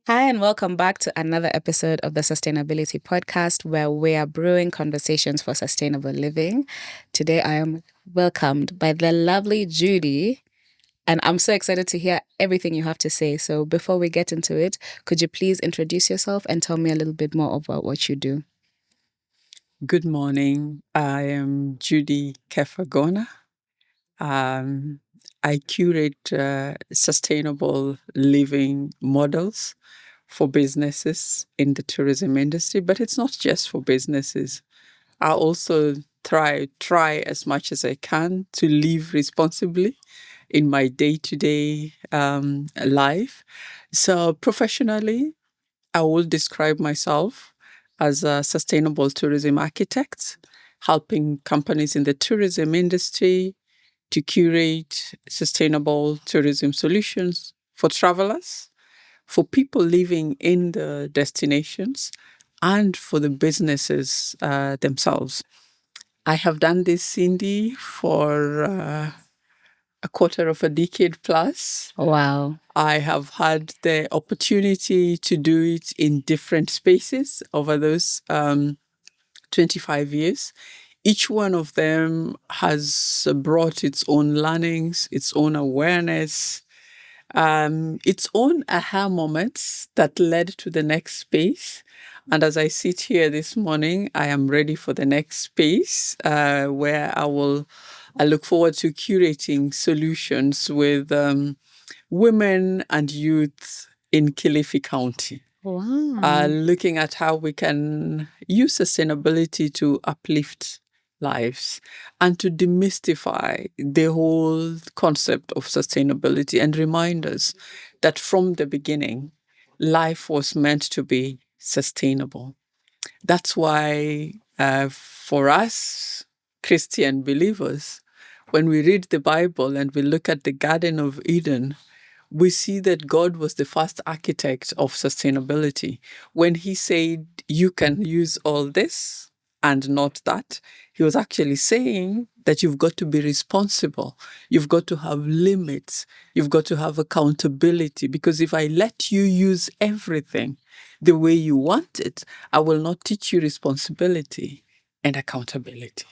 Hi, and welcome back to another episode of the Sustainability Podcast, where we are brewing conversations for sustainable living. Today, I am welcomed by the lovely Judy, and I'm so excited to hear everything you have to say. So, before we get into it, could you please introduce yourself and tell me a little bit more about what you do? Good morning. I am Judy Kepher. Um, I curate sustainable living models for businesses in the tourism industry, but it's not just for businesses. I also try as much as I can to live responsibly in my day-to-day life. So professionally, I will describe myself as a sustainable tourism architect, helping companies in the tourism industry to curate sustainable tourism solutions for travelers, for people living in the destinations, and for the businesses themselves. I have done this, Cindy, for a quarter of a decade plus. Wow. I have had the opportunity to do it in different spaces over those 25 years. Each one of them has brought its own learnings, its own awareness, its own aha moments that led to the next space. And as I sit here this morning, I am ready for the next space where I look forward to curating solutions with women and youth in Kilifi County, Wow. looking at how we can use sustainability to uplift lives and to demystify the whole concept of sustainability and remind us that from the beginning, life was meant to be sustainable. That's why, for us Christian believers, when we read the Bible and we look at the Garden of Eden, we see that God was the first architect of sustainability. When he said, you can use all this and not that, he was actually saying that you've got to be responsible. You've got to have limits. You've got to have accountability. Because if I let you use everything the way you want it, I will not teach you responsibility and accountability.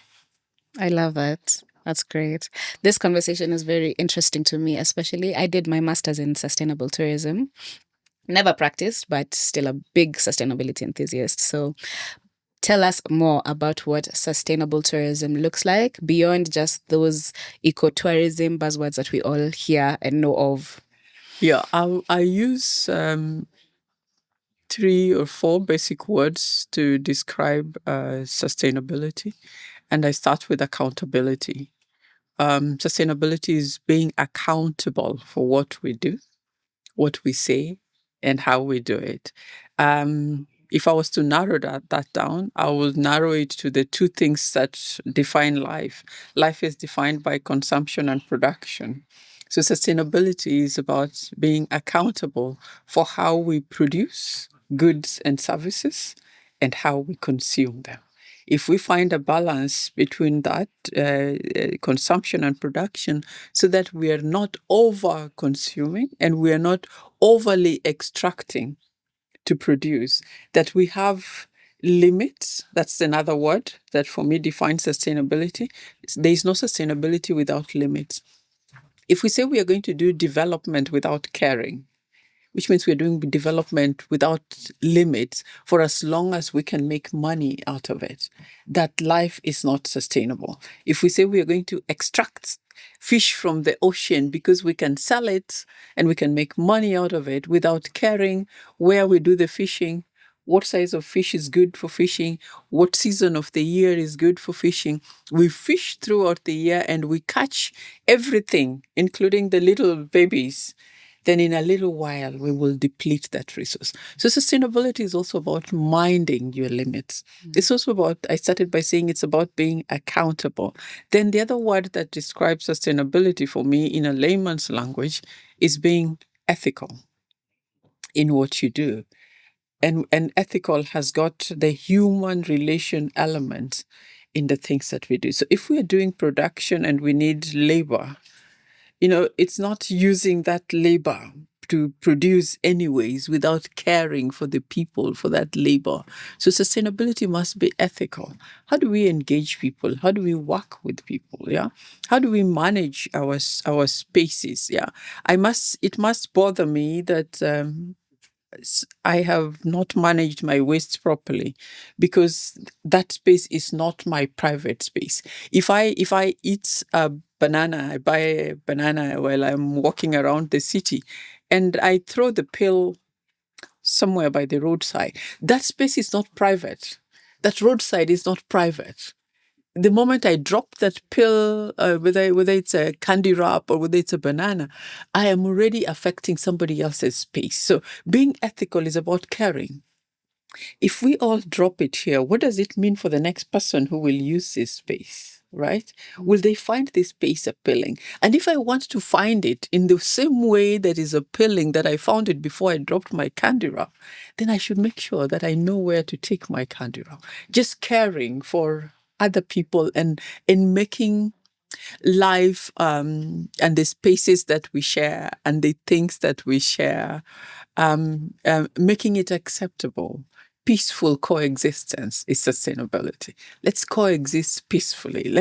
I love it. That's great. This conversation is very interesting to me, especially. I did my master's in sustainable tourism. Never practiced, but still a big sustainability enthusiast. So tell us more about what sustainable tourism looks like beyond just those ecotourism buzzwords that we all hear and know of. Yeah, I use 3 or 4 basic words to describe sustainability. And I start with accountability. Sustainability is being accountable for what we do, what we say, and how we do it. If I was to narrow that down, I would narrow it to the 2 things that define life. Life is defined by consumption and production. So sustainability is about being accountable for how we produce goods and services and how we consume them. If we find a balance between that consumption and production, so that we are not over consuming and we are not overly extracting to produce, that we have limits. That's another word that for me defines sustainability. There is no sustainability without limits. If we say we are going to do development without caring, which means we're doing development without limits for as long as we can make money out of it, that life is not sustainable. If we say we are going to extract fish from the ocean because we can sell it and we can make money out of it without caring where we do the fishing, what size of fish is good for fishing, what season of the year is good for fishing. We fish throughout the year and we catch everything, including the little babies. Then in a little while, we will deplete that resource. So sustainability is also about minding your limits. It's also about, I started by saying it's about being accountable. Then the other word that describes sustainability for me in a layman's language is being ethical in what you do. And ethical has got the human relation element in the things that we do. So if we are doing production and we need labor, it's not using that labor to produce anyways without caring for the people, for that labor. So sustainability must be ethical. How do we engage people? How do we work with people? Yeah. How do we manage our spaces? Yeah. It must bother me that I have not managed my waste properly, because that space is not my private space. If I eat a banana, I buy a banana while I'm walking around the city, and I throw the pill somewhere by the roadside, that space is not private. That roadside is not private. The moment I drop that pill, whether it's a candy wrap or whether it's a banana, I am already affecting somebody else's space. So being ethical is about caring. If we all drop it here, what does it mean for the next person who will use this space? Right? Will they find this space appealing? And if I want to find it in the same way that is appealing that I found it before I dropped my candy wrap, then I should make sure that I know where to take my candy wrap. Just caring for other people and in making life and the spaces that we share and the things that we share, making it acceptable. Peaceful coexistence is sustainability. Let's coexist peacefully.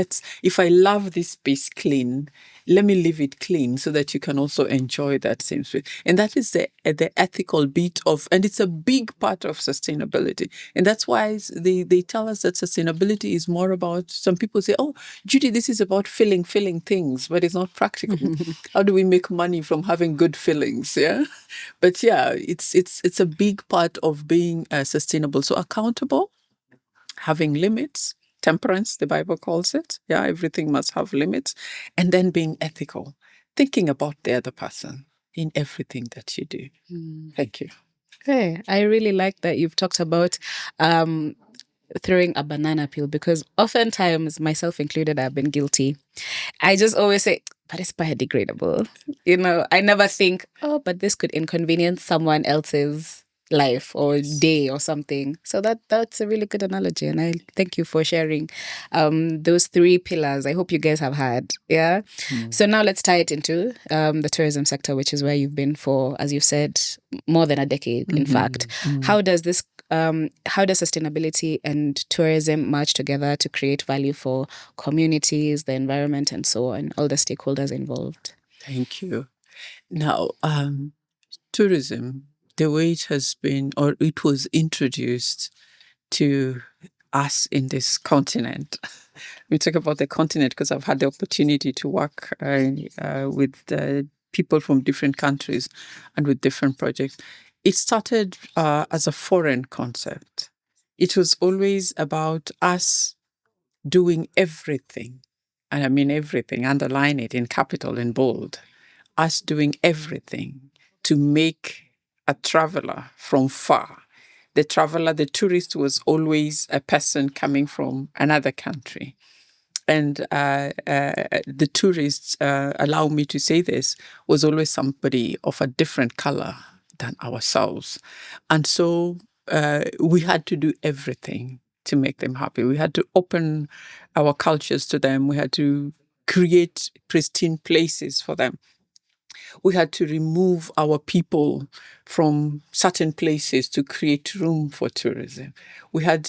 If I love this space clean, let me leave it clean so that you can also enjoy that same space. And that is the ethical bit of, and it's a big part of sustainability. And that's why they tell us that sustainability is more about, some people say, oh, Judy, this is about filling things, but it's not practical. How do we make money from having good fillings? Yeah. But yeah, it's a big part of being sustainable. So accountable, having limits, temperance, the Bible calls it. Yeah, everything must have limits. And then being ethical, thinking about the other person in everything that you do. Thank you. Okay, I really like that you've talked about throwing a banana peel, because oftentimes, myself included, I've been guilty. I just always say, but it's biodegradable. I never think, oh, but this could inconvenience someone else's life or day or something. So that's a really good analogy. And I thank you for sharing those three pillars. I hope you guys have had. Yeah. So now let's tie it into the tourism sector, which is where you've been for, as you said, more than a decade, in fact. How does sustainability and tourism merge together to create value for communities, the environment, and so on, all the stakeholders involved? Thank you. Now, tourism, the way it has been, or it was introduced to us in this continent. We talk about the continent because I've had the opportunity to work with people from different countries and with different projects. It started as a foreign concept. It was always about us doing everything. And I mean everything, underline it in capital in bold. Us doing everything to make a traveler from far. The traveler, the tourist, was always a person coming from another country. And the tourists, allow me to say this, was always somebody of a different color than ourselves. And so we had to do everything to make them happy. We had to open our cultures to them. We had to create pristine places for them. We had to remove our people from certain places to create room for tourism.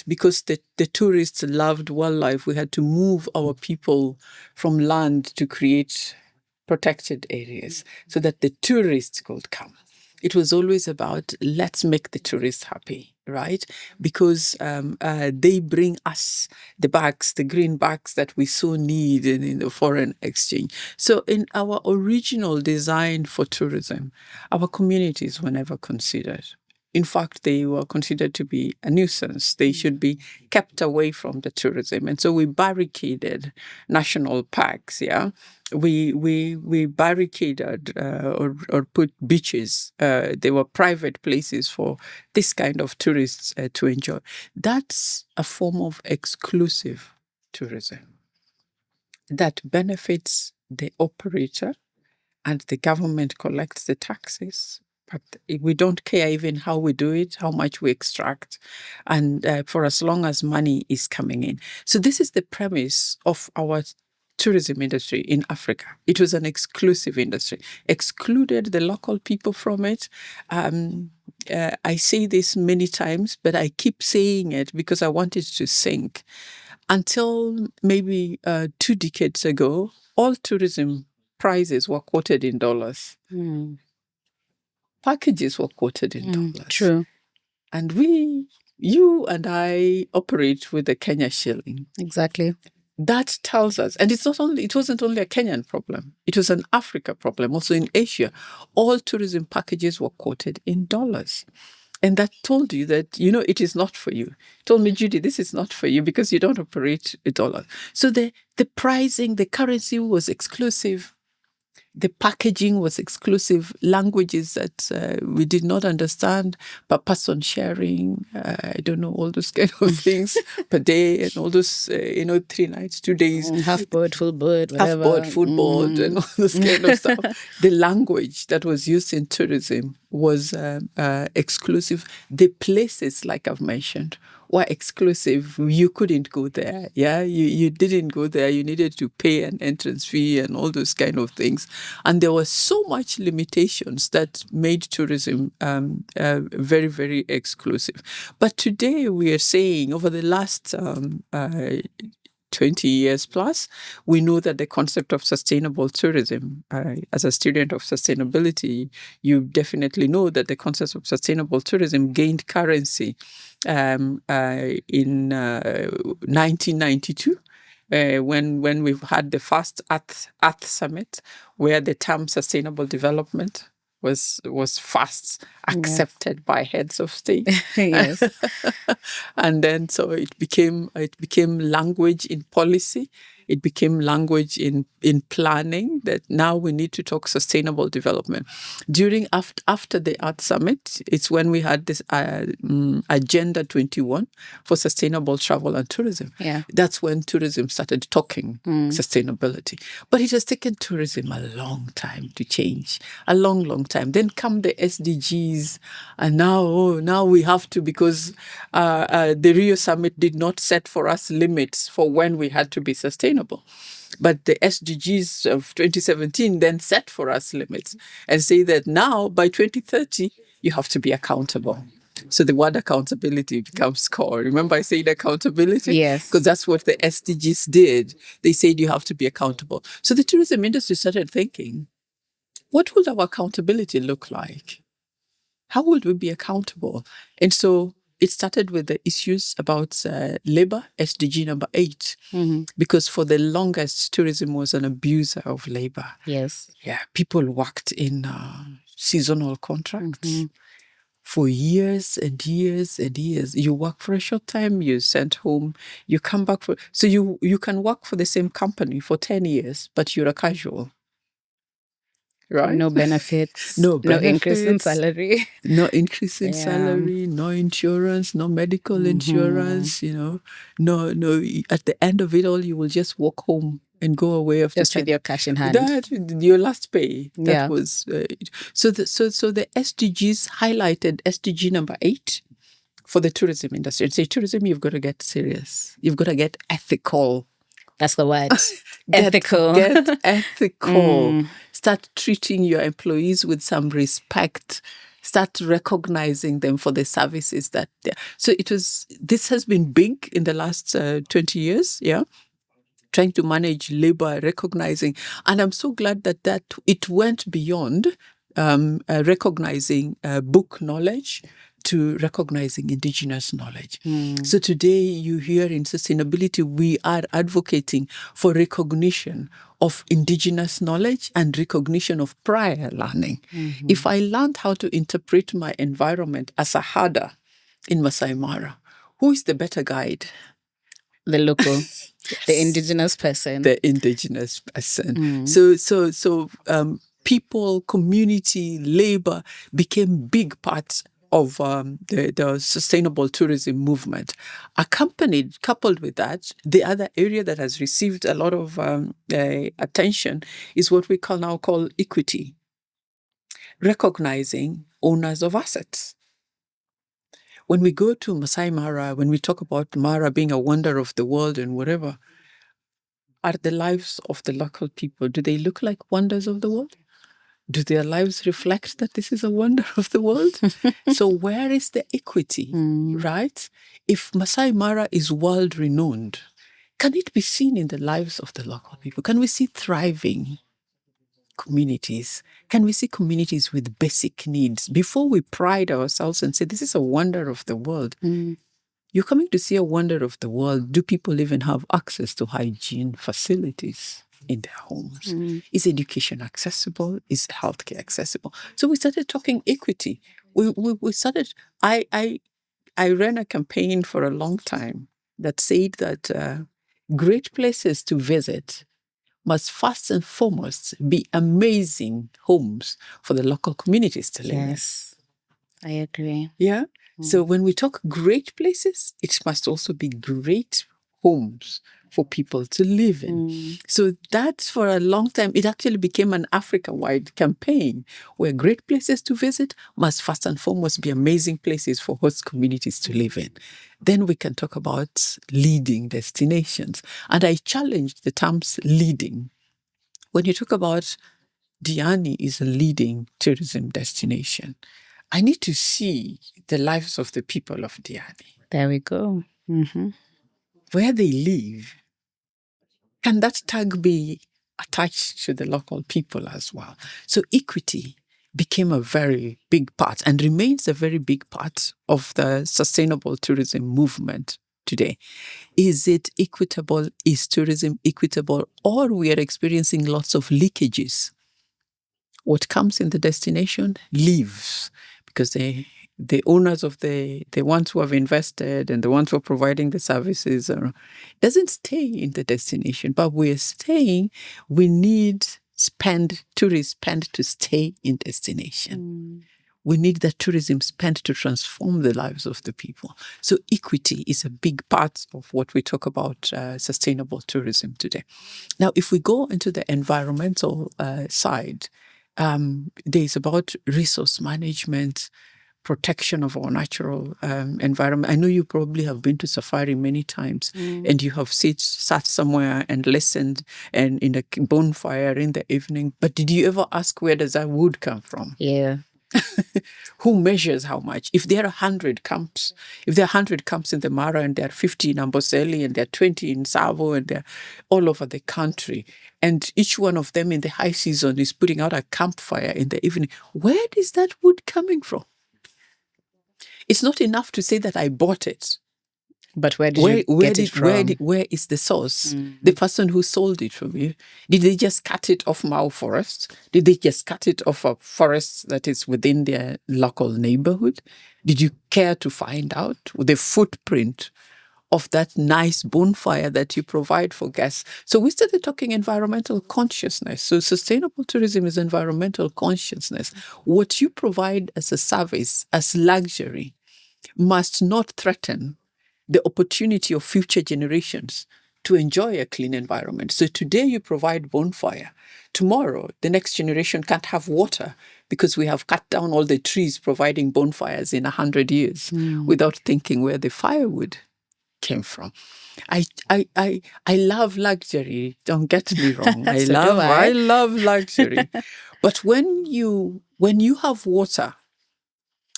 Because the tourists loved wildlife, we had to move our people from land to create protected areas so that the tourists could come. It was always about, let's make the tourists happy, right? Because they bring us the bags, the green bags that we so need in the foreign exchange. So in our original design for tourism, our communities were never considered. In fact, they were considered to be a nuisance. They should be kept away from the tourism. And so we barricaded national parks, yeah? We barricaded or put beaches. They were private places for this kind of tourists to enjoy. That's a form of exclusive tourism that benefits the operator, and the government collects the taxes. But we don't care even how we do it, how much we extract, and for as long as money is coming in. So this is the premise of our tourism industry in Africa. It was an exclusive industry, excluded the local people from it. I say this many times, but I keep saying it because I want it to sink. Until maybe 2 decades ago, all tourism prices were quoted in dollars. Packages were quoted in dollars. True. And you and I operate with the Kenya shilling. Exactly. That tells us, and it wasn't only a Kenyan problem, it was an Africa problem, also in Asia. All tourism packages were quoted in dollars. And that told you that, it is not for you. It told me, Judy, this is not for you because you don't operate with dollars. So the pricing, the currency was exclusive. The packaging was exclusive, languages that we did not understand, per person sharing, I don't know, all those kind of things per day, and all those, 3 nights, 2 days. Half board, full board, whatever. Half board, full board, and all this kind of stuff. The language that was used in tourism was exclusive. The places, like I've mentioned, were exclusive. You couldn't go there. Yeah, you didn't go there. You needed to pay an entrance fee and all those kind of things. And there was so much limitations that made tourism very, very exclusive. But today we are saying, over the last 20 years plus, we know that the concept of sustainable tourism, as a student of sustainability, you definitely know that the concept of sustainable tourism gained currency in 1992. When we've had the first Earth Summit, where the term sustainable development was first accepted by heads of state. Yes. And then so it became language in policy. It became language in planning, that now we need to talk sustainable development. After the Earth Summit, it's when we had this Agenda 21 for sustainable travel and tourism. Yeah. That's when tourism started talking sustainability. But it has taken tourism a long time to change, a long, long time. Then come the SDGs, and now we have to, because the Rio Summit did not set for us limits for when we had to be sustainable. But the SDGs of 2017 then set for us limits and say that now by 2030, you have to be accountable. So the word accountability becomes core. Remember I said accountability? Yes. Because that's what the SDGs did. They said you have to be accountable. So the tourism industry started thinking, what would our accountability look like? How would we be accountable? And so it started with the issues about labor, SDG number 8, because for the longest, tourism was an abuser of labor. Yes. Yeah, people worked in seasonal contracts for years and years and years. You work for a short time, you're sent home, you come back for... So you can work for the same company for 10 years, but you're a casual. Right? No benefits. No increase in salary. No increase in salary, no insurance, no medical insurance, no. At the end of it all, you will just walk home and go away after just with your cash in hand. That your last pay. That was so the SDGs highlighted SDG number 8 for the tourism industry. And say, tourism, you've got to get serious. You've got to get ethical. That's the word. Ethical. Get ethical. Start treating your employees with some respect. Start recognizing them for the services that they're... So this has been big in the last 20 years, trying to manage labor, recognizing. And I'm so glad that it went beyond recognizing book knowledge to recognizing indigenous knowledge. So today you hear in sustainability, we are advocating for recognition of indigenous knowledge and recognition of prior learning. If I learned how to interpret my environment as a herder in Masai Mara, who is the better guide? The local, the indigenous person. The indigenous person. So people, community, labor became big parts of the sustainable tourism movement. Coupled with that, the other area that has received a lot of attention is what we call equity, recognizing owners of assets. When we go to Masai Mara, when we talk about Mara being a wonder of the world and whatever, are the lives of the local people? Do they look like wonders of the world? Do their lives reflect that this is a wonder of the world? So where is the equity, right? If Masai Mara is world renowned, can it be seen in the lives of the local people? Can we see thriving communities? Can we see communities with basic needs? Before we pride ourselves and say, this is a wonder of the world, you're coming to see a wonder of the world. Do people even have access to hygiene facilities in their homes? Is education accessible? Is healthcare accessible? So we started talking equity. We started, I ran a campaign for a long time that said that great places to visit must first and foremost be amazing homes for the local communities to live in. Yes, I agree. Yeah. So when we talk great places, it must also be great homes for people to live in. So that for a long time, it actually became an Africa-wide campaign where great places to visit must first and foremost be amazing places for host communities to live in. Then we can talk about leading destinations. And I challenged the terms leading. When you talk about Diani is a leading tourism destination, I need to see the lives of the people of Diani, There we go. where they live. Can that tag be attached to the local people as well? So equity became a very big part and remains a very big part of the sustainable tourism movement today. Is it equitable? Is tourism equitable? Or we are experiencing lots of leakages? What comes in the destination leaves, because the owners of the ones who have invested and the ones who are providing the services doesn't stay in the destination, but we're staying. We need tourist spend to stay in destination. We need that tourism spent to transform the lives of the people. So equity is a big part of what we talk about sustainable tourism today. Now, if we go into the environmental side, there's about resource management, protection of our natural environment. I know you probably have been to safari many times and you have sat somewhere and listened and in a bonfire in the evening. But did you ever ask, where does that wood come from? Yeah. Who measures how much? If there are 100 camps, if there are 100 camps in the Mara and there are 50 in Amboseli and there are 20 in Savo and they're all over the country, and each one of them in the high season is putting out a campfire in the evening, where is that wood coming from? It's not enough to say that I bought it. But where did you get it from? Where is the source? The person who sold it from you. Did they just cut it off Mao Forest? Did they just cut it off a forest that is within their local neighborhood? Did you care to find out the footprint of that nice bonfire that you provide for guests? So we started talking environmental consciousness. So sustainable tourism is environmental consciousness. What you provide as a service, as luxury, must not threaten the opportunity of future generations to enjoy a clean environment. So today you provide bonfire. Tomorrow, the next generation can't have water because we have cut down all the trees providing bonfires in 100 years without thinking where the firewood came from. I love luxury. Don't get me wrong. I love luxury. But when you have water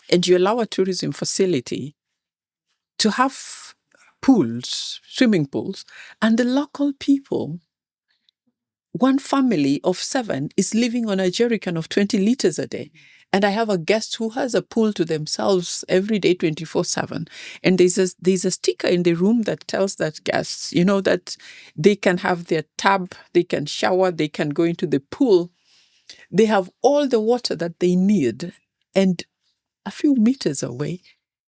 and you allow a tourism facility to have pools, swimming pools, and the local people, one family of 7 is living on a jerrycan of 20 liters a day. And I have a guest who has a pool to themselves every day, 24/7. And there's a sticker in the room that tells that guests, that they can have their tub, they can shower, they can go into the pool. They have all the water that they need. And a few meters away,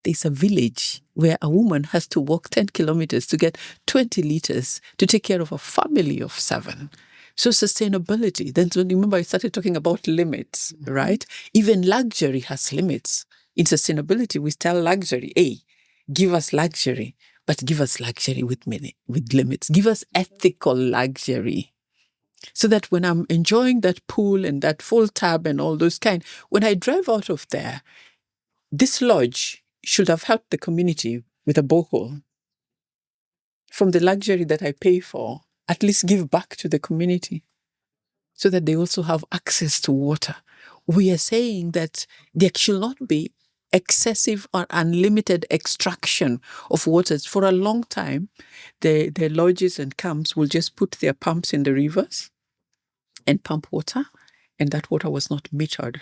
there's a village where a woman has to walk 10 kilometers to get 20 liters to take care of a family of 7. So sustainability, then remember I started talking about limits, right? Even luxury has limits. In sustainability, we tell luxury, give us luxury, but give us luxury with limits. Give us ethical luxury. So that when I'm enjoying that pool and that full tub and all those when I drive out of there, this lodge should have helped the community with a borehole. From the luxury that I pay for, at least give back to the community so that they also have access to water. We are saying that there should not be excessive or unlimited extraction of waters. For a long time, the lodges and camps will just put their pumps in the rivers and pump water, and that water was not metered.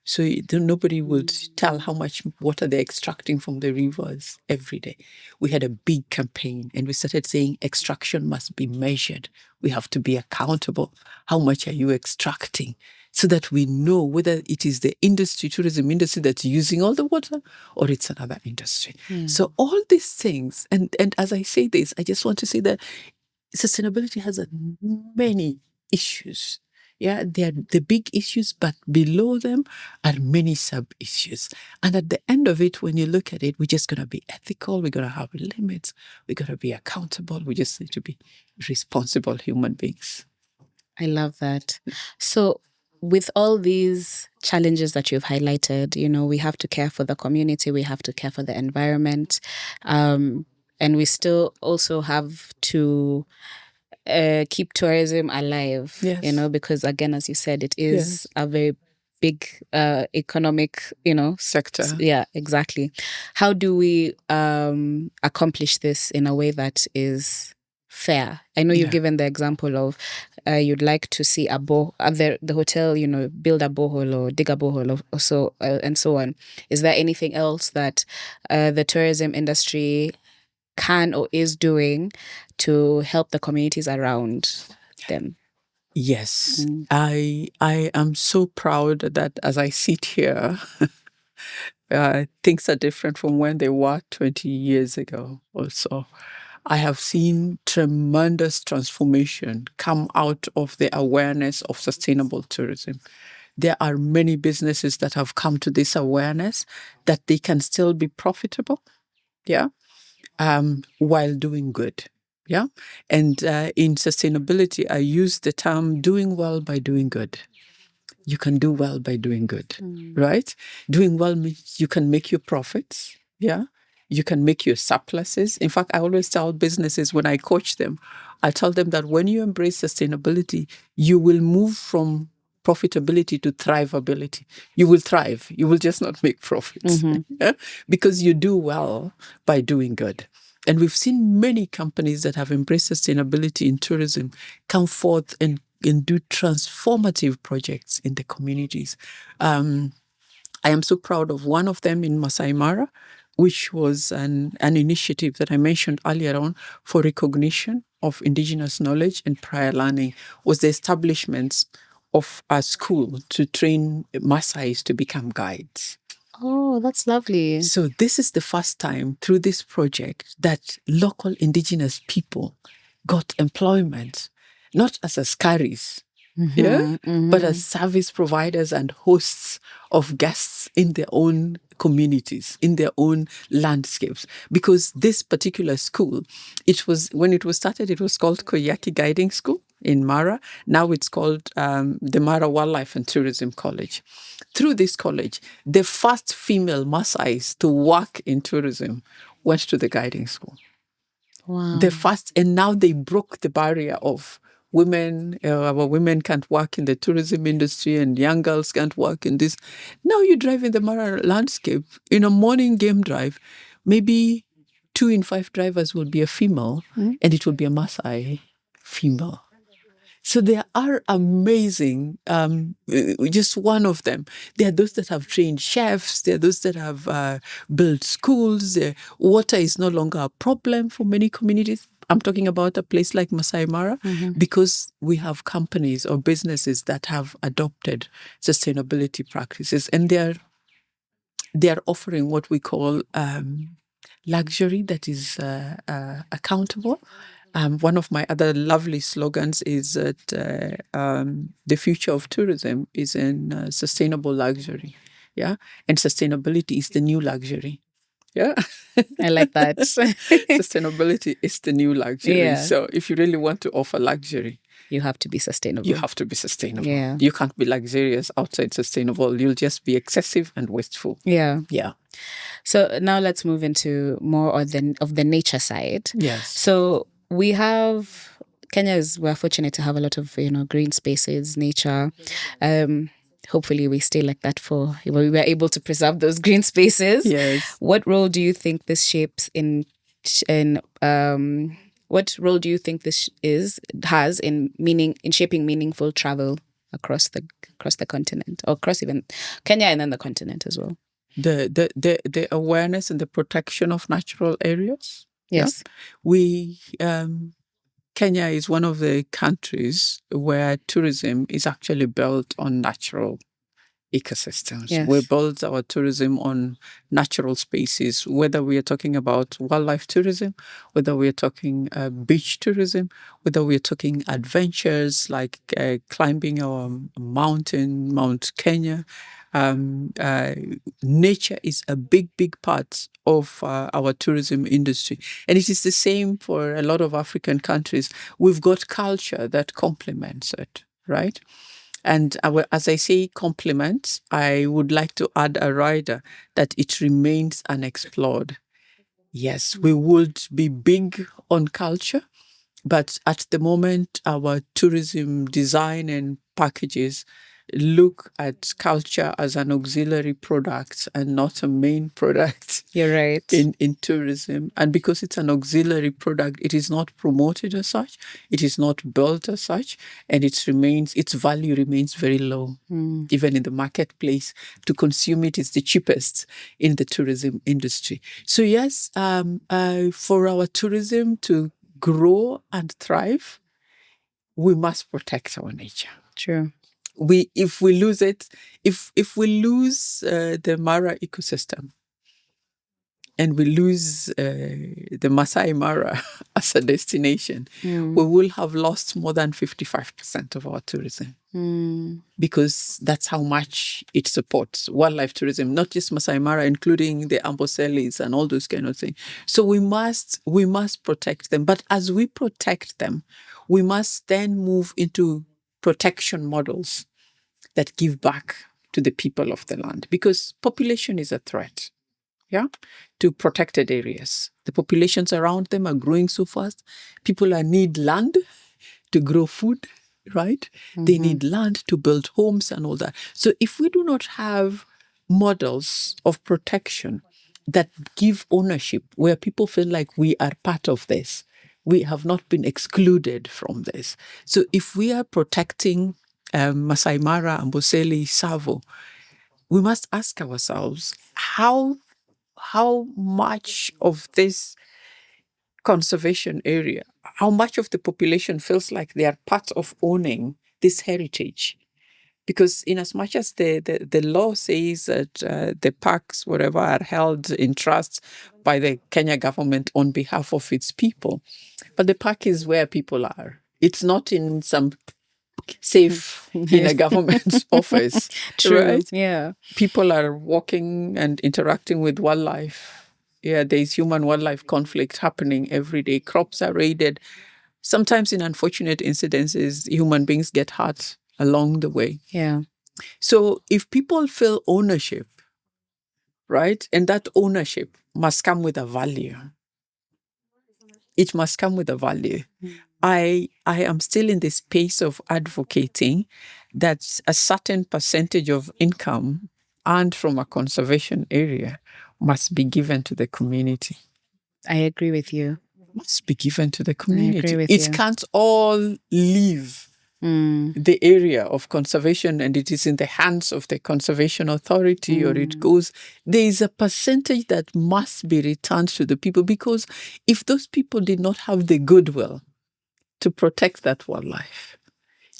So nobody would tell how much water they're extracting from the rivers every day. We had a big campaign and we started saying extraction must be measured. We have to be accountable. How much are you extracting? So that we know whether it is the industry, tourism industry, that's using all the water or it's another industry. So all these things, and as I say this, I just want to say that sustainability has many issues. Yeah, they are the big issues, but below them are many sub-issues. And at the end of it, when you look at it, we're just going to be ethical. We're going to have limits. We're going to be accountable. We just need to be responsible human beings. I love that. So with all these challenges that you've highlighted, we have to care for the community, we have to care for the environment, and we still also have to keep tourism alive, Yes. because again, as you said, it is a very big economic, sector. Yeah, exactly. How do we accomplish this in a way that is fair? I know you've given the example of you'd like to see the hotel, build a borehole or dig a borehole or so and so on. Is there anything else that the tourism industry can or is doing to help the communities around them? Yes, I am so proud that as I sit here, things are different from when they were 20 years ago or so. I have seen tremendous transformation come out of the awareness of sustainable tourism. There are many businesses that have come to this awareness that they can still be profitable, while doing good. Yeah. And in sustainability, I use the term doing well by doing good. You can do well by doing good, right? Doing well means you can make your profits. Yeah. You can make your surpluses. In fact, I always tell businesses when I coach them, I tell them that when you embrace sustainability, you will move from profitability to thrivability. You will thrive. You will just not make profits because you do well by doing good. And we've seen many companies that have embraced sustainability in tourism come forth and do transformative projects in the communities. I am so proud of one of them in Masai Mara, which was an initiative that I mentioned earlier on for recognition of indigenous knowledge and prior learning, was the establishment of a school to train Maasais to become guides. Oh, that's lovely. So this is the first time through this project that local indigenous people got employment, not as askaris, but as service providers and hosts of guests in their own communities, in their own landscapes. Because this particular school, when it was started, it was called Koyaki Guiding School in Mara. Now it's called the Mara Wildlife and Tourism College. Through this college, the first female Maasais to work in tourism went to the guiding school. Wow. The first, and now they broke the barrier of women, our women can't work in the tourism industry and young girls can't work in this. Now you drive in the Mara landscape, in a morning game drive, maybe 2 in 5 drivers will be a female and it will be a Maasai female. So there are amazing, just one of them. There are those that have trained chefs. There are those that have built schools. Water is no longer a problem for many communities. I'm talking about a place like Masai Mara because we have companies or businesses that have adopted sustainability practices, and they are offering what we call luxury that is accountable. One of my other lovely slogans is that the future of tourism is in sustainable luxury. Yeah. And sustainability is the new luxury. Yeah. I like that. Sustainability is the new luxury. Yeah. So if you really want to offer luxury, you have to be sustainable. You have to be sustainable. Yeah. You can't be luxurious outside sustainable. You'll just be excessive and wasteful. Yeah. Yeah. So now let's move into more of the nature side. Yes. So we have we're fortunate to have a lot of, green spaces, nature. Hopefully we stay like that we were able to preserve those green spaces. Yes. What role do you think this shapes in what role do you think has in shaping meaningful travel across the continent, or across even Kenya and then the continent as well? The awareness and the protection of natural areas. Yes. Yeah? Kenya is one of the countries where tourism is actually built on natural ecosystems. Yes. We build our tourism on natural spaces, whether we are talking about wildlife tourism, whether we are talking beach tourism, whether we are talking adventures like climbing our mountain, Mount Kenya. Nature is a big part of our tourism industry. And it is the same for a lot of African countries. We've got culture that complements it, right? And as I say complements, I would like to add a rider that it remains unexplored. Yes, we would be big on culture, but at the moment, our tourism design and packages look at culture as an auxiliary product and not a main product. You're right. In tourism. And because it's an auxiliary product, it is not promoted as such, it is not built as such, and its value remains very low. Even in the marketplace. To consume it is the cheapest in the tourism industry. So yes, for our tourism to grow and thrive, we must protect our nature. True. If we lose it, if we lose the Mara ecosystem, and we lose the Masai Mara as a destination, we will have lost more than 55% of our tourism. Because that's how much it supports wildlife tourism, not just Masai Mara, including the Amboselis and all those kind of things. So we must protect them. But as we protect them, we must then move into protection models that give back to the people of the land, because population is a threat. Yeah, to protected areas. The populations around them are growing so fast. People need land to grow food, right? They need land to build homes and all that. So if we do not have models of protection that give ownership, where people feel like we are part of this, we have not been excluded from this. So if we are protecting Masai Mara, Amboseli, Savo, we must ask ourselves, how much of this conservation area, how much of the population feels like they are part of owning this heritage? Because in as much as the law says that the parks, whatever, are held in trust by the Kenya government on behalf of its people, but the park is where people are. It's not in some safe in a government office. True. Right? Yeah. People are walking and interacting with wildlife. Yeah, there's human-wildlife conflict happening every day. Crops are raided. Sometimes in unfortunate incidences, human beings get hurt along the way. Yeah. So if people feel ownership, right, and that ownership must come with a value. It must come with a value. I am still in the space of advocating that a certain percentage of income earned from a conservation area must be given to the community. I agree with you. Must be given to the community. I agree with it you. can't all leave the area of conservation and it is in the hands of the conservation authority or it goes. There is a percentage that must be returned to the people, because if those people did not have the goodwill to protect that wildlife,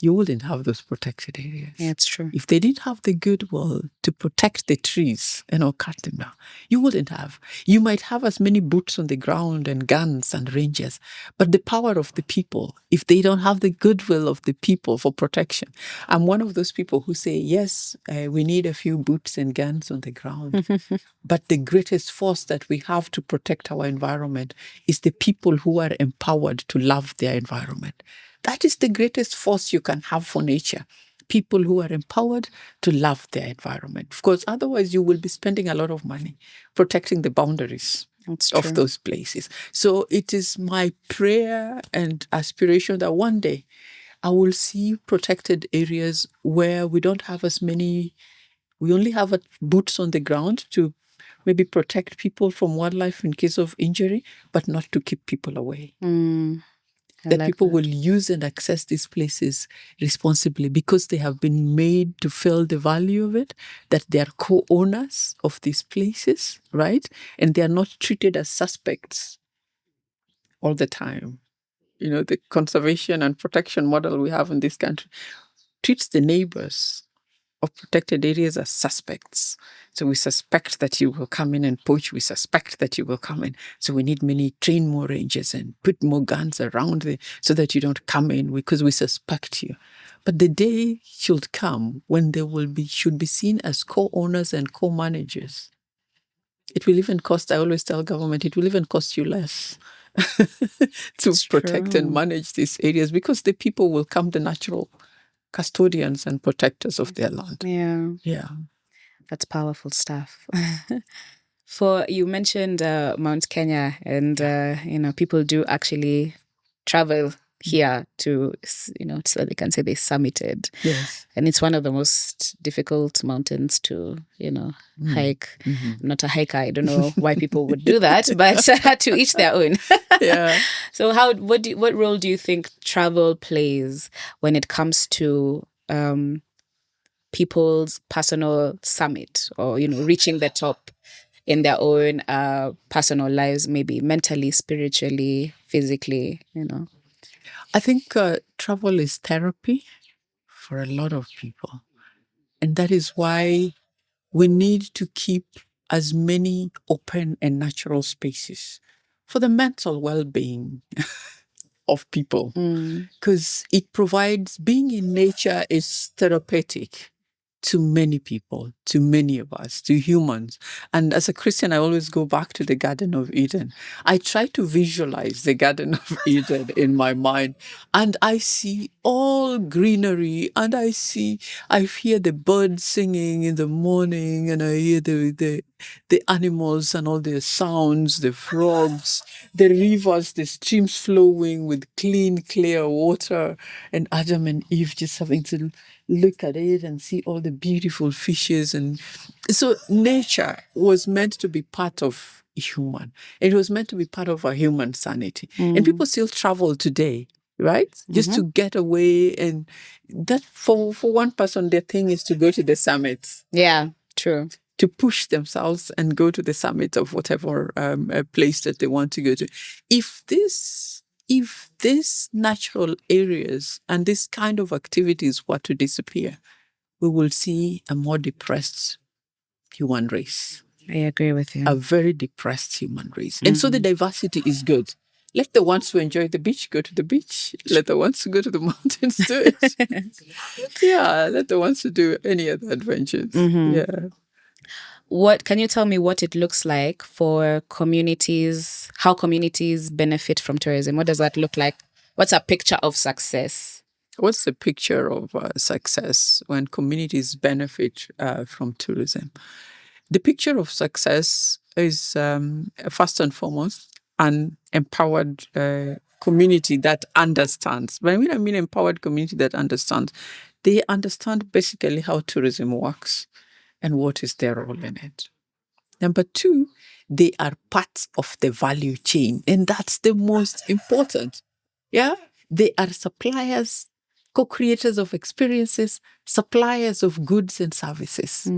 you wouldn't have those protected areas. Yeah, it's true. If they didn't have the goodwill to protect the trees and not cut them down, you wouldn't have. You might have as many boots on the ground and guns and rangers, but the power of the people, if they don't have the goodwill of the people for protection. I'm one of those people who say, yes, we need a few boots and guns on the ground, but the greatest force that we have to protect our environment is the people who are empowered to love their environment. That is the greatest force you can have for nature. People who are empowered to love their environment. Of course, otherwise you will be spending a lot of money protecting the boundaries That's of true. those places. So it is my prayer and aspiration that one day I will see protected areas where we don't have as many, we only have boots on the ground to maybe protect people from wildlife in case of injury, but not to keep people away. I That like people that. will use and access these places responsibly because they have been made to feel the value of it, that they are co-owners of these places, right? And they are not treated as suspects all the time. You know, the conservation and protection model we have in this country treats the neighbors of protected areas as suspects. So we suspect that you will come in and poach. We suspect that you will come in. So we need train more rangers and put more guns around there so that you don't come in because we suspect you. But the day should come when they should be seen as co-owners and co-managers. It will even cost, I always tell government, it will even cost you less to It's protect and true. manage these areas because the people will come the natural custodians and protectors of their land. Yeah, Yeah. that's powerful stuff. You mentioned Mount Kenya, and people do actually travel here to, so they can say they summited. Yes. And it's one of the most difficult mountains to, hike. Mm-hmm. I'm not a hiker. I don't know why people would do that, but to each their own. Yeah. So what role do you think travel plays when it comes to people's personal summit, or reaching the top in their own personal lives, maybe mentally, spiritually, physically? I think travel is therapy for a lot of people. And that is why we need to keep as many open and natural spaces for the mental well-being of people, Mm. because it provides, being in nature is therapeutic to many people, to many of us, to humans. And as a Christian, I always go back to the Garden of Eden. I try to visualize the Garden of Eden in my mind, and I see all greenery, and I hear the birds singing in the morning, and I hear the animals and all their sounds, the frogs, the rivers, the streams flowing with clean, clear water, and Adam and Eve just having to look at it and see all the beautiful fishes. And so nature was meant to be part of human. It was meant to be part of our human sanity. And people still travel today, right? Just to get away. And that for one person, their thing is to go to the summit. Yeah, true. To push themselves and go to the summit of whatever place that they want to go to. If these natural areas and this kind of activities were to disappear, we will see a more depressed human race. I agree with you. A very depressed human race. And so the diversity is good. Let the ones who enjoy the beach go to the beach. Let the ones who go to the mountains do it. Yeah, let the ones who do any other adventures. Yeah. What can you tell me what it looks like for communities, how communities benefit from tourism? What does that look like? What's a picture of success? What's the picture of success when communities benefit from tourism? The picture of success is first and foremost an empowered community that understands. When I mean empowered community that understands, they understand basically how tourism works and what is their role in it. Number two, they are part of the value chain, and that's the most important. Yeah, they are suppliers, co-creators of experiences, suppliers of goods and services.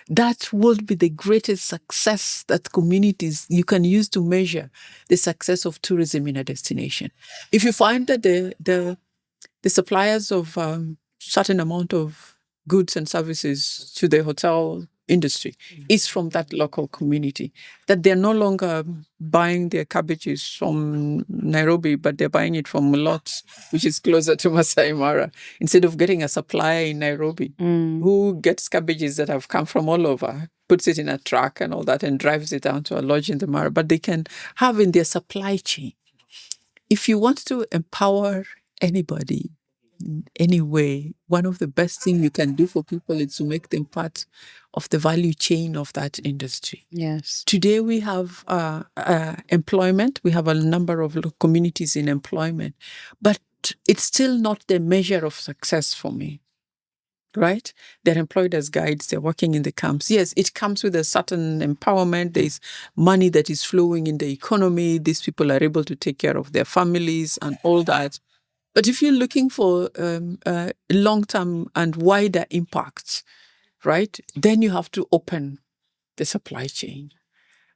That will be the greatest success that communities you can use to measure the success of tourism in a destination. If you find that the suppliers of certain amount of goods and services to the hotel industry is from that local community, that they're no longer buying their cabbages from Nairobi, but they're buying it from Mulot, which is closer to Masai Mara, instead of getting a supplier in Nairobi who gets cabbages that have come from all over, puts it in a truck and all that, and drives it down to a lodge in the Mara, but they can have in their supply chain. If you want to empower anybody anyway, one of the best things you can do for people is to make them part of the value chain of that industry. Yes. Today we have employment. We have a number of communities in employment, but it's still not the measure of success for me. Right? They're employed as guides. They're working in the camps. Yes, it comes with a certain empowerment. There's money that is flowing in the economy. These people are able to take care of their families and all that. But if you're looking for long-term and wider impacts, right, then you have to open the supply chain.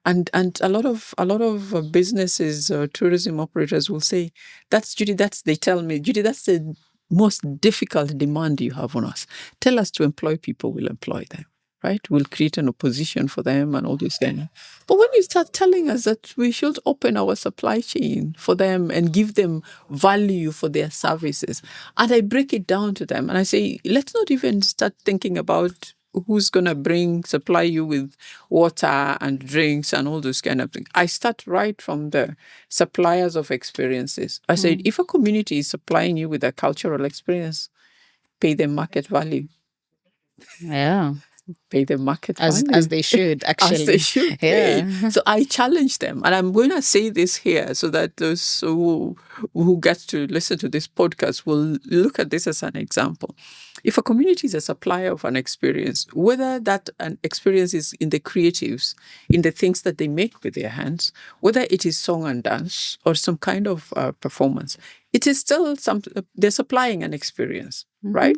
And a lot of businesses, tourism operators will say, they tell me, Judy, that's the most difficult demand you have on us. Tell us to employ people, we'll employ them, right? We'll create an opposition for them and all this thing. But when you start telling us that we should open our supply chain for them and give them value for their services, and I break it down to them and I say, let's not even start thinking about who's going to supply you with water and drinks and all those kind of things. I start right from the suppliers of experiences. I said, if a community is supplying you with a cultural experience, pay them market value. Yeah. Pay them market As value. they should, actually. As they should pay. Yeah. So I challenge them. And I'm going to say this here so that those who get to listen to this podcast will look at this as an example. If a community is a supplier of an experience, whether that an experience is in the creatives, in the things that they make with their hands, whether it is song and dance or some kind of performance, it is still they're supplying an experience, right?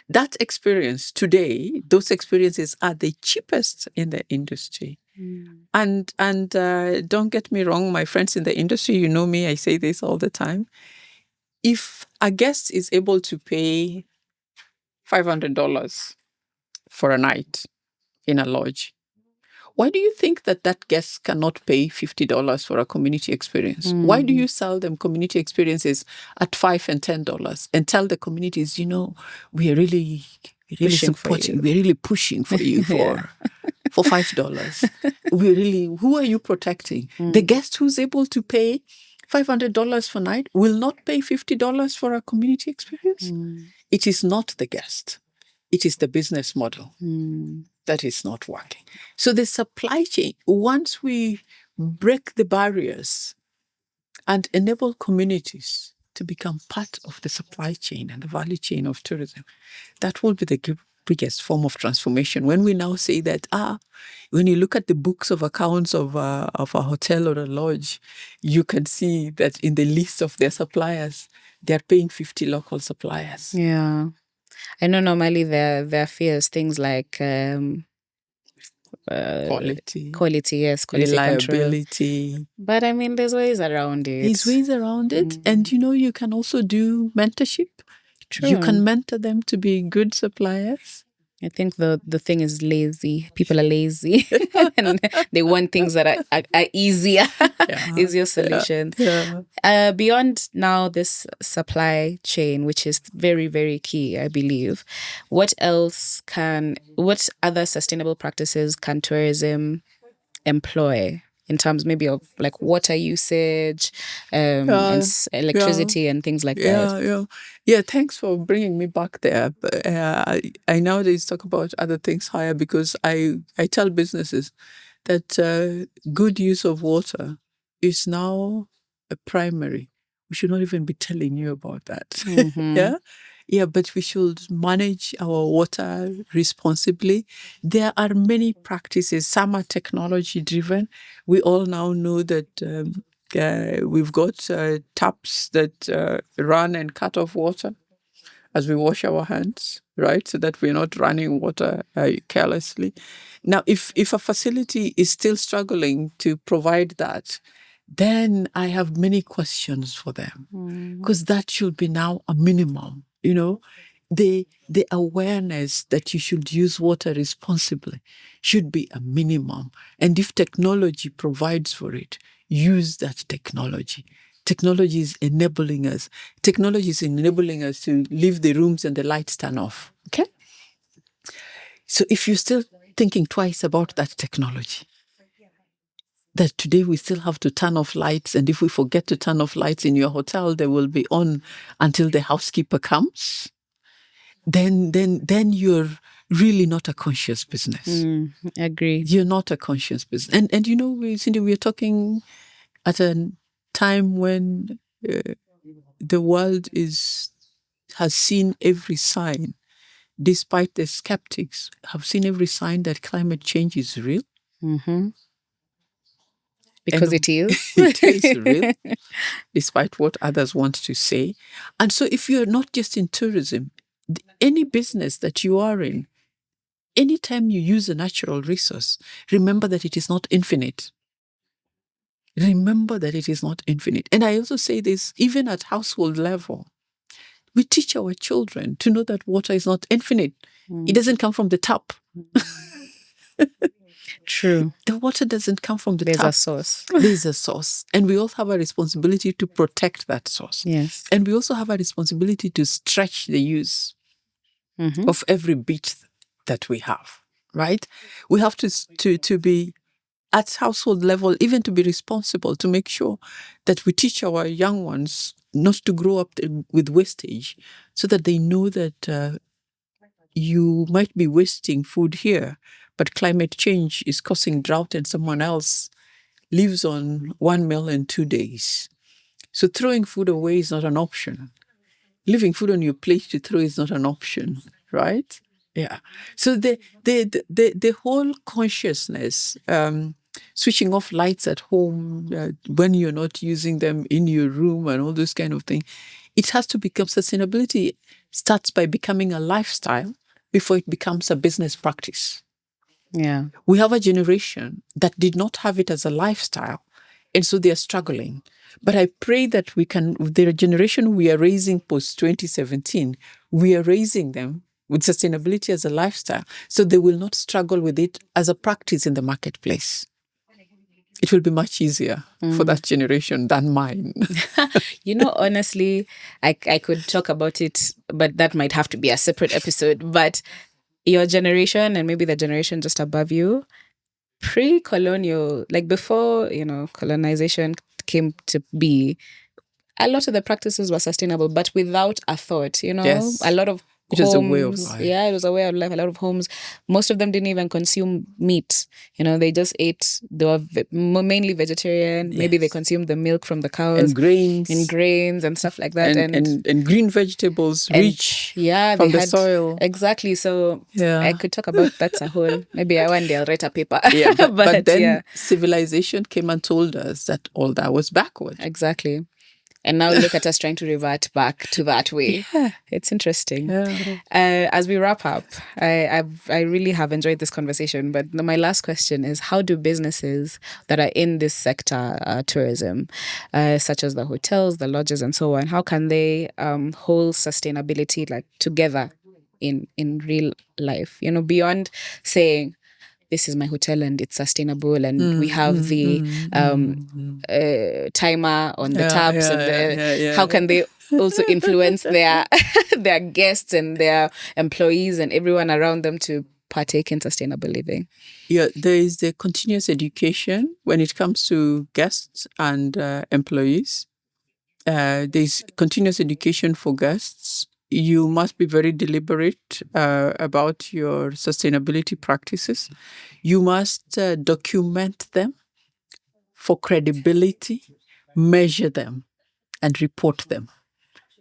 That experience today, those experiences are the cheapest in the industry. And don't get me wrong, my friends in the industry, you know me, I say this all the time. If a guest is able to pay $500 for a night in a lodge, why do you think that guest cannot pay $50 for a community experience? Why do you sell them community experiences at $5 and $10 and tell the communities, we are really Pushing for supporting, you. we're really pushing for you for $5? Who are you protecting? The guest who's able to pay $500 for night will not pay $50 for a community experience. It is not the guest. It is the business model that is not working. So the supply chain, once we break the barriers and enable communities to become part of the supply chain and the value chain of tourism, that will be the biggest form of transformation. When we now say that, when you look at the books of accounts of a hotel or a lodge, you can see that in the list of their suppliers, they're paying 50 local suppliers. Yeah. I know normally there are fears, things like quality, yes, quality reliability. control. But I mean, there's ways around it. There's ways around it. And you can also do mentorship. True. You can mentor them to be good suppliers. I think the thing is lazy. People are lazy and they want things that are easier, easier solutions. Yeah. Beyond now this supply chain, which is very, very key, I believe, what other sustainable practices can tourism employ in terms maybe of like water usage and electricity and things like that? Yeah, thanks for bringing me back there. But, I nowadays talk about other things higher because I tell businesses that good use of water is now a primary. We should not even be telling you about that. Yeah, but we should manage our water responsibly. There are many practices. Some are technology driven. We all now know that we've got taps that run and cut off water as we wash our hands, right? So that we're not running water carelessly. Now, if a facility is still struggling to provide that, then I have many questions for them because that should be now a minimum. The awareness that you should use water responsibly should be a minimum. And if technology provides for it, use that technology. Technology is enabling us. Technology is enabling us to leave the rooms and the lights turn off. Okay? So if you're still thinking twice about that technology, that today we still have to turn off lights, and if we forget to turn off lights in your hotel, they will be on until the housekeeper comes, then you're really not a conscious business. Agree. You're not a conscious business. And you know, Cindy, we're talking at a time when the world has seen every sign, despite the skeptics, have seen every sign that climate change is real. Because And it is. it is real, despite what others want to say. And so if you're not just in tourism, any business that you are in, anytime you use a natural resource, remember that it is not infinite. Remember that it is not infinite. And I also say this, even at household level, we teach our children to know that water is not infinite. It doesn't come from the tap. True. The water doesn't come from the There's tap. a source. There's a source. And we all have a responsibility to protect that source. Yes. And we also have a responsibility to stretch the use of every bit that we have, right? We have to be at household level, even to be responsible, to make sure that we teach our young ones not to grow up with wastage, so that they know that you might be wasting food here, but climate change is causing drought and someone else lives on 1 meal in 2 days. So throwing food away is not an option. Leaving food on your plate to throw is not an option, right? Yeah. So the whole consciousness, switching off lights at home when you're not using them in your room and all those kind of things, it has to become, sustainability starts by becoming a lifestyle before it becomes a business practice. Yeah. We have a generation that did not have it as a lifestyle, and so they are struggling. But I pray that we can, the generation we are raising post 2017, we are raising them with sustainability as a lifestyle, so they will not struggle with it as a practice in the marketplace. It will be much easier for that generation than mine. You know, honestly, I could talk about it, but that might have to be a separate episode. But your generation, and maybe the generation just above you, pre-colonial, like before, you know, colonization came to be, a lot of the practices were sustainable, but without a thought, you know. Yes. A lot of It homes, was a way of life. yeah, it was a way of life. A lot of homes, most of them didn't even consume meat. You know, they just ate. They were mainly vegetarian. Maybe they Yes. consumed the milk from the cows And grains. and stuff like that, and green vegetables, rich from the soil. Exactly. So Yeah. I could talk about that's a whole. Maybe one day I'll write a paper. Yeah, but then yeah, civilization came and told us that all that was backward. exactly. And now look at us trying to revert back to that way. Yeah. It's interesting. Yeah. As we wrap up, I really have enjoyed this conversation. But my last question is, how do businesses that are in this sector, tourism, such as the hotels, the lodges, and so on, how can they hold sustainability like together in real life? You know, beyond saying, this is my hotel and it's sustainable, and we have the timer on the taps, and how can they also influence their their guests and their employees and everyone around them to partake in sustainable living? Yeah, there is the continuous education when it comes to guests and employees. There's continuous education for guests. You must be very deliberate about your sustainability practices. You must document them for credibility, measure them, and report them,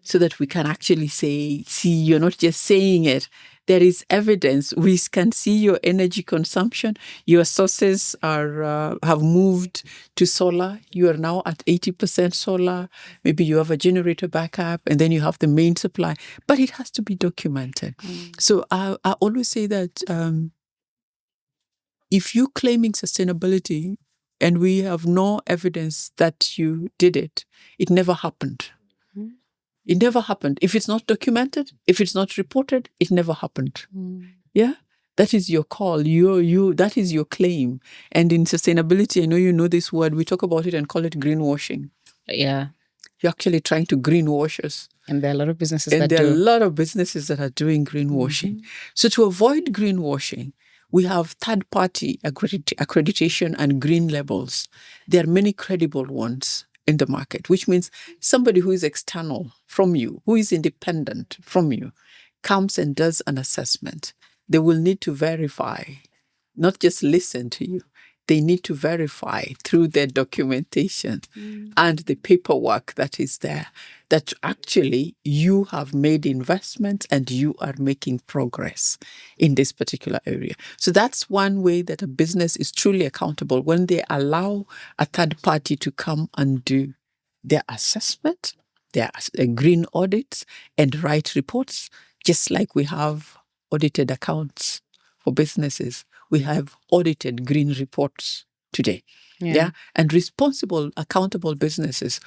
so that we can actually say, see, you're not just saying it. There is evidence. We can see your energy consumption. Your sources are have moved to solar. You are now at 80% solar. Maybe you have a generator backup, and then you have the main supply. But it has to be documented. So I always say that if you're claiming sustainability and we have no evidence that you did it, it never happened. It never happened. If it's not documented, if it's not reported, it never happened. Yeah? That is your call. That is your claim. And in sustainability, I know you know this word, we talk about it and call it greenwashing. Yeah. You're actually trying to greenwash us. And there are a lot of businesses And that there do. are a lot of businesses that are doing greenwashing. So to avoid greenwashing, We have third-party accreditation and green labels. There are many credible ones in the market, which means somebody who is external from you, who is independent from you, comes and does an assessment. They will need to verify, not just listen to you. They need to verify through their documentation and the paperwork that is there that actually you have made investments and you are making progress in this particular area. So that's one way that a business is truly accountable, when they allow a third party to come and do their assessment, their green audits, and write reports, just like we have audited accounts for businesses. We have audited green reports today. Yeah. And responsible, accountable businesses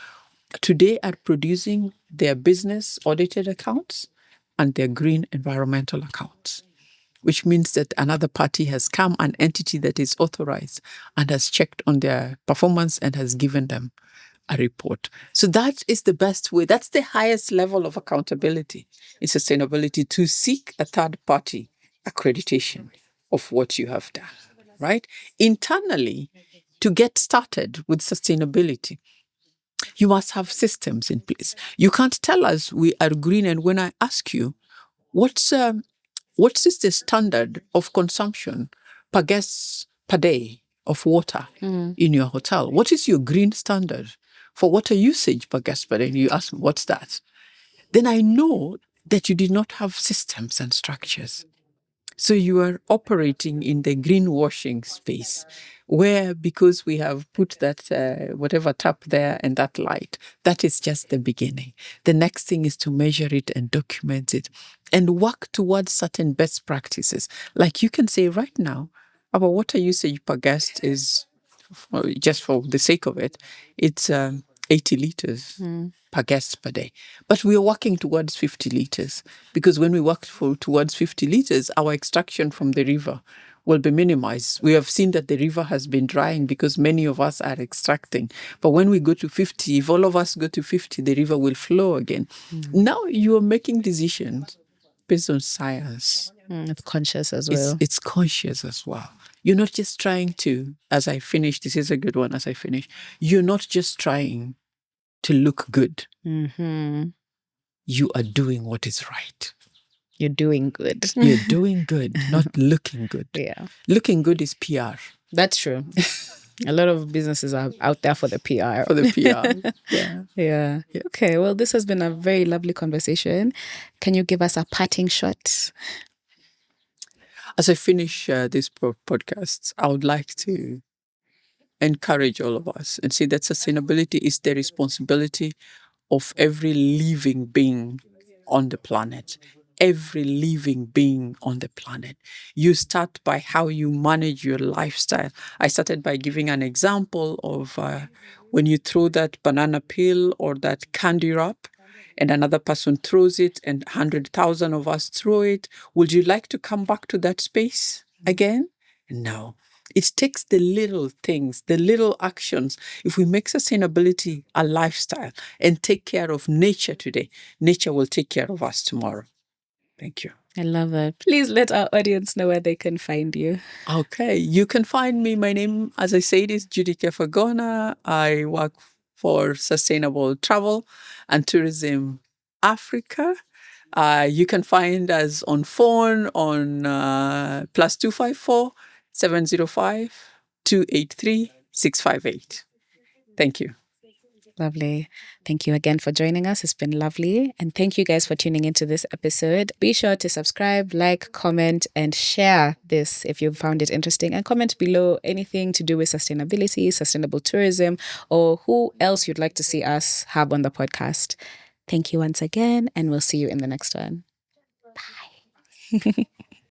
today are producing their business audited accounts and their green environmental accounts, which means that another party has come, an entity that is authorized, and has checked on their performance and has given them a report. So that is the best way. That's the highest level of accountability in sustainability, to seek a third party accreditation of what you have done, right? Internally, to get started with sustainability, you must have systems in place. You can't tell us we are green, and when I ask you, what's is the standard of consumption per guest per day of water in your hotel? What is your green standard for water usage per guest per day? And you ask me, what's that? Then I know that you did not have systems and structures. So you are operating in the greenwashing space, where because we have put that whatever tap there and that light, that is just the beginning. The next thing is to measure it and document it and work towards certain best practices. Like you can say right now, our water usage per guest is, well, just for the sake of it, it's 80 liters per guest per day. But we are working towards 50 liters, because when we work towards 50 liters, our extraction from the river will be minimized. We have seen that the river has been drying because many of us are extracting. But when we go to 50, if all of us go to 50, the river will flow again. Now you are making decisions based on science. It's conscious as well. It's conscious as well. You're not just trying to, as I finish, this is a good one, as I finish, you're not just trying to look good. You are doing what is right. You're doing good. You're doing good, not looking good. Yeah. Looking good is PR. That's true. A lot of businesses are out there for the PR. For the PR. Yeah. Yeah. Okay. Well, this has been a very lovely conversation. Can you give us a parting shot? As I finish this podcast, I would like to encourage all of us and say that sustainability is the responsibility of every living being on the planet. Every living being on the planet. You start by how you manage your lifestyle. I started by giving an example of when you throw that banana peel or that candy wrap, and another person throws it, and 100,000 of us throw it. Would you like to come back to that space again? No. It takes the little things, the little actions. If we make sustainability a lifestyle and take care of nature today, nature will take care of us tomorrow. Thank you. I love it. Please let our audience know where they can find you. Okay. You can find me. My name, as I said, is Judy Kepher. I work for Sustainable Travel and Tourism Africa. You can find us on phone on +254 705 283 658. Thank you. Lovely. Thank you again for joining us. It's been lovely. And thank you guys for tuning into this episode. Be sure to subscribe, like, comment, and share this if you found it interesting. And comment below anything to do with sustainability, sustainable tourism, or who else you'd like to see us have on the podcast. Thank you once again, and we'll see you in the next one. Bye.